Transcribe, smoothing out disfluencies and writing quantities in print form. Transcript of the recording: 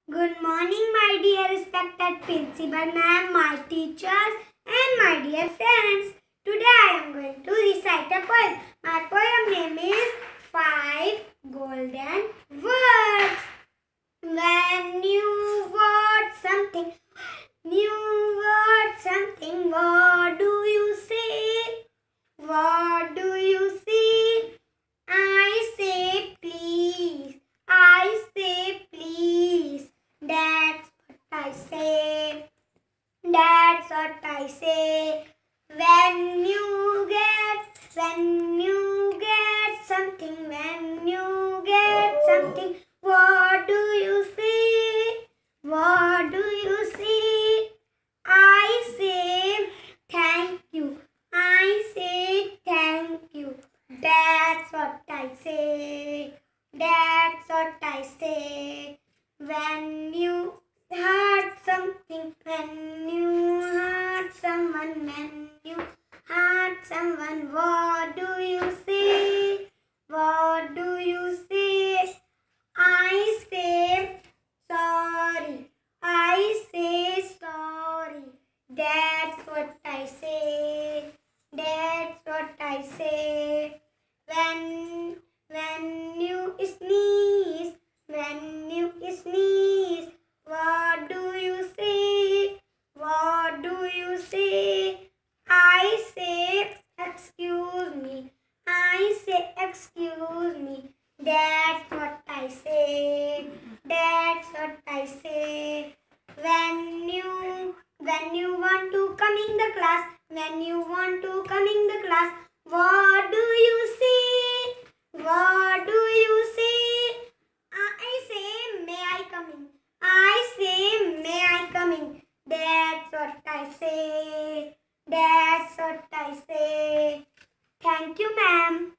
Good morning, my dear respected principal ma'am, my teachers, and my dear friends. Today I am going to recite a poem. My poem name is Five Golden Words. When you want something, what do you say? What do you say? I say please. I say please. That's what I say. That's what I say. When you get something, what do you say? What do you say? I say thank you. I say thank you. That's what I say. That's what I say. When you hurt something, when you hurt someone, what do you say? What do you say? I say sorry. I say sorry. That's what I say. That's what I say. When you sneeze, what do you say? What do you say? I say excuse me. I say excuse me. That's what I say. That's what I say. When you want to come in the class, what do you say? What do you say? I say may I come in. I say may I come in. That's what I say. That's what I say. Thank you, ma'am.